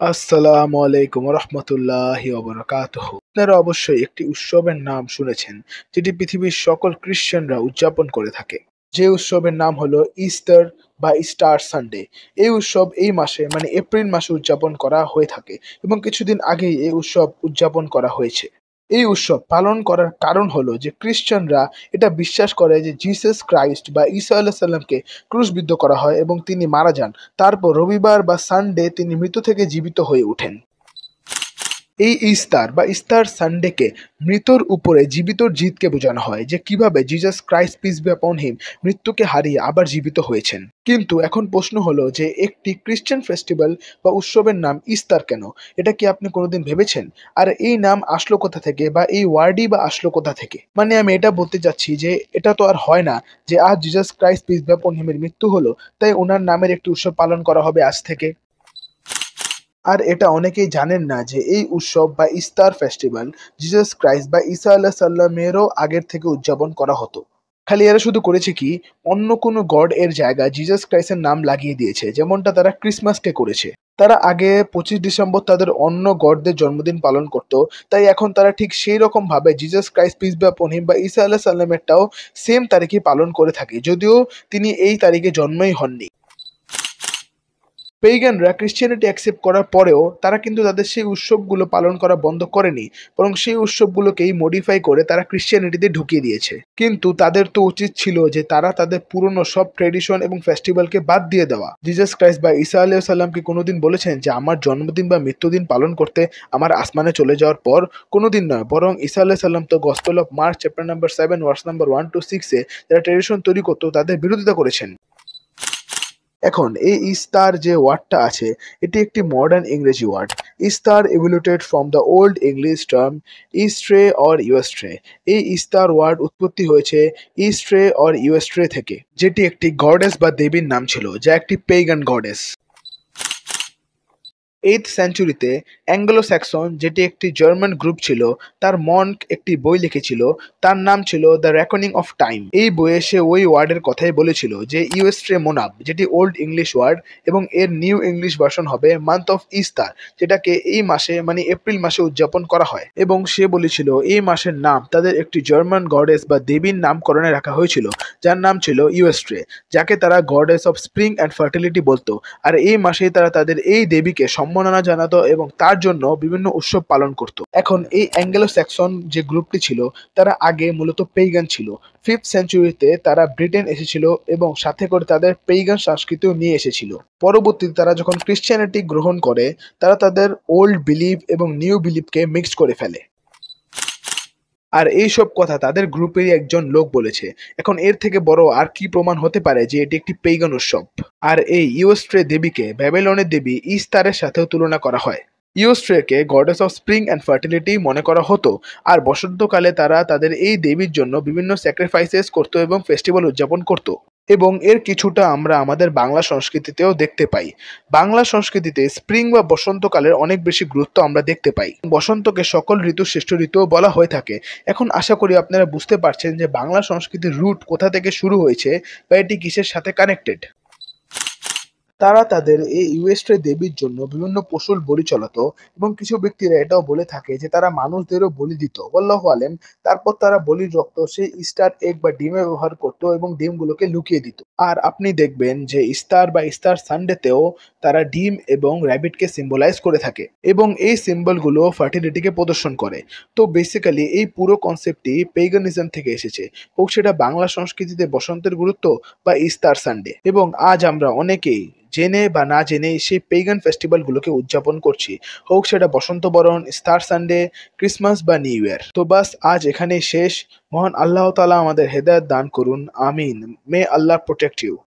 আসসালামু আলাইকুম রহমতুল্লাহি ওয়া বারাকাতুহু। আপনারা অবশ্যই একটি উৎসবের নাম শুনেছেন, যেটি পৃথিবীর সকল খ্রিস্টানরা উদযাপন করে থাকে। যে উৎসবের নাম হলো ইস্টার বা স্টার সানডে। এই উৎসব এই মাসে মানে এপ্রিল মাসে উদযাপন করা হয়ে থাকে এবং কিছুদিন আগেই এই উৎসব উদযাপন করা হয়েছে। এই উৎসব পালন করার কারণ হলো যে খ্রিস্টানরা এটা বিশ্বাস করে যে জিসাস ক্রাইস্ট বা ঈসা আলাইহিস সালামকে ক্রুশবিদ্ধ করা হয় এবং তিনি মারা যান। তারপর রবিবার বা সানডে তিনি মৃত থেকে জীবিত হয়ে ওঠেন। এই ইস্তার বা ইস্তার সানডেকে মৃতর উপরে জীবিতর জিতকে বোঝানো হয়, যে কিভাবে জিসাস ক্রাইস্ট পিস বি আপন হিম মৃত্যুকে হারিয়ে আবার জীবিত হয়েছেন। কিন্তু এখন প্রশ্ন হলো যে একটি খ্রিস্টান ফেস্টিভ্যাল বা উৎসবের নাম ইস্তার কেন? এটা কি আপনি কোনোদিন ভেবেছেন? আর এই নাম আসলো কোথা থেকে বা এই ওয়ার্ডই বা আসলো কোথা থেকে? মানে আমি এটা বলতে চাচ্ছি যে এটা তো আর হয় না যে আজ জিসাস ক্রাইস্ট পিস বি আপন হিমের মৃত্যু হলো, তাই ওনার নামের একটি উৎসব পালন করা হবে আজ থেকে। আর এটা অনেকেই জানেন না যে এই উৎসব বা ইস্তার ফেস্টিভ্যাল জিসাস ক্রাইস্ট বা ঈসা আলাইহিস সালামেরও আগের থেকে উদযাপন করা হতো। খালি এরা শুধু করেছে কি, অন্য কোনো গড এর জায়গায় জিসাস ক্রাইস্টের নাম লাগিয়ে দিয়েছে, যেমনটা তারা ক্রিসমাসকে করেছে। তারা আগে 25 ডিসেম্বর তাদের অন্য গডদের জন্মদিন পালন করত, তাই এখন তারা ঠিক সেই রকম ভাবে জিসাস ক্রাইস্ট পিস বি আপন হিম বা ঈসা আলাইহিস সালামেরটাও সেম তারিখে পালন করে থাকে, যদিও তিনি এই তারিখে জন্মই হননি। পেইগানরা ক্রিশ্চিয়ানিটি অ্যাকসেপ্ট করার পরেও তারা কিন্তু তাদের সেই উৎসবগুলো পালন করা বন্ধ করেনি, বরং সেই উৎসবগুলোকেই মডিফাই করে তারা ক্রিশ্চিয়ানিটিতে ঢুকিয়ে দিয়েছে। কিন্তু তাদের তো উচিত ছিল যে তারা তাদের পুরনো সব ট্রেডিশন এবং ফেস্টিভ্যালকে বাদ দিয়ে দেওয়া। জিসাস ক্রাইস্ট বা ঈসা আলাইহিস সালাম কি কোনোদিন বলেছেন যে আমার জন্মদিন বা মৃত্যুদিন পালন করতে আমার আসমানে চলে যাওয়ার পর? কোনোদিন নয়, বরং ঈসা আলাইহিস সালাম তো gospel of mark chapter number 7 verse number 1 to 6 এ যারা ট্রেডিশন তৈরি করতো তাদের বিরোধিতা করেছেন। এখন এই ইস্তার যে ওয়ার্ডটা আছে, এটি একটি মডার্ন ইংরেজি word. Easter evolved from the Old English term Eostre or Eostre. এই ইস্তার ওয়ার্ড উৎপত্তি হয়েছে ইস্ট্রে অর ইউএস্ট্রে থেকে, যেটি একটি গডেস বা দেবীর নাম ছিল, যা একটি পেগান গডেস। 8th সেঞ্চুরিতে অ্যাঙ্গলো স্যাক্সন, যেটি একটি জার্মান গ্রুপ ছিল, তার মনক একটি বই লিখেছিল। তার নাম ছিল দ্য রেকনিং অফ টাইম। এই বইয়ে সে ওই ওয়ার্ডের কথাই বলেছিল যে ইউএস্ট্রে মোনাব, যেটি ওল্ড ইংলিশ ওয়ার্ড, এবং এর নিউ ইংলিশ ভার্সন হবে মান্থ অফ ইস্টার, যেটাকে এই মাসে মানে এপ্রিল মাসে উদযাপন করা হয়। এবং সে বলেছিল এই মাসের নাম তাদের একটি জার্মান গডেস বা দেবীর নামকরণে রাখা হয়েছিল, যার নাম ছিল ইউএস্ট্রে, যাকে তারা goddess of spring and fertility বলতো। আর এই মাসেই তারা তাদের এই দেবীকে সম্মাননা জানাতো এবং তার জন্য বিভিন্ন উৎসব পালন করত। এখন এই অ্যাঙ্গেলো স্যাক্সন যে গ্রুপটি ছিল, তারা আগে মূলত পেইগান ছিল। 5th সেঞ্চুরিতে তারা ব্রিটেন এসেছিল এবং সাথে করে তাদের পেইগান সংস্কৃতিও নিয়ে এসেছিল। পরবর্তীতে তারা যখন ক্রিশ্চিয়ানিটি গ্রহণ করে, তারা তাদের ওল্ড বিলিভ এবং নিউ বিলিভকে মিক্সড করে ফেলে। আর এইসব কথা তাদের গ্রুপেরই একজন লোক বলেছে। এখন এর থেকে বড় আর কি প্রমাণ হতে পারে যে এটি একটি পেইগান উৎসব? আর এই ইউস্ট্রে দেবীকে ব্যাবিলনের দেবী ইস্তারের সাথেও তুলনা করা হয়। ইউস্ট্রেকে goddess of spring and fertility মনে করা হতো, আর বসন্তকালে তারা তাদের এই দেবীর জন্য বিভিন্ন স্যাক্রিফাইসেস করতো এবং ফেস্টিভ্যাল উদযাপন করত। এবং এর কিছুটা আমরা আমাদের বাংলা সংস্কৃতিতেও দেখতে পাই। বাংলা সংস্কৃতিতে স্প্রিং বা বসন্তকালের অনেক বেশি গুরুত্ব আমরা দেখতে পাই। বসন্তকে সকল ঋতুর শ্রেষ্ঠ ঋতুও বলা হয়ে থাকে। এখন আশা করি আপনারা বুঝতে পারছেন যে বাংলা সংস্কৃতির রুট কোথা থেকে শুরু হয়েছে বা এটি কিসের সাথে কানেক্টেড। তারা তাদের এই ইউএসট্রে দেবীর জন্য বিভিন্ন পশুর বলি চলাতো এবং কিছু ব্যক্তিরা এটাও বলে থাকে যে তারা মানুষদেরও বলি দিত, আল্লাহু আলেম। তারপর তারা বলির রক্ত সেই ইস্টার এগ বা ডিমে ব্যবহার করতো এবং ডিমগুলোকে লুকিয়ে দিত। আর আপনি দেখবেন যে ইস্টার বা ইস্টার সানডেতেও তারা ডিম এবং র্যাবিটকে সিম্বলাইজ করে থাকে এবং এই সিম্বলগুলো ফার্টিলিটিকে প্রদর্শন করে। তো বেসিক্যালি এই পুরো কনসেপ্টটি পেগানিজম থেকে এসেছে, হোক সেটা বাংলা সংস্কৃতিতে বসন্তের গুরুত্ব বা ইস্টার সানডে। এবং আজ আমরা অনেকেই জেনে বা না জেনে সেই পেগান ফেস্টিভ্যালগুলোকে উদযাপন করছি, হোক সেটা বসন্ত বরণ, স্টার সানডে, ক্রিসমাস বা নিউ ইয়ার। তো বাস আজ এখানেই শেষ। মহান আল্লাহ তাআলা আমাদের হেদায়েত দান করুন, আমিন। মে আল্লাহ প্রোটেক্ট ইউ।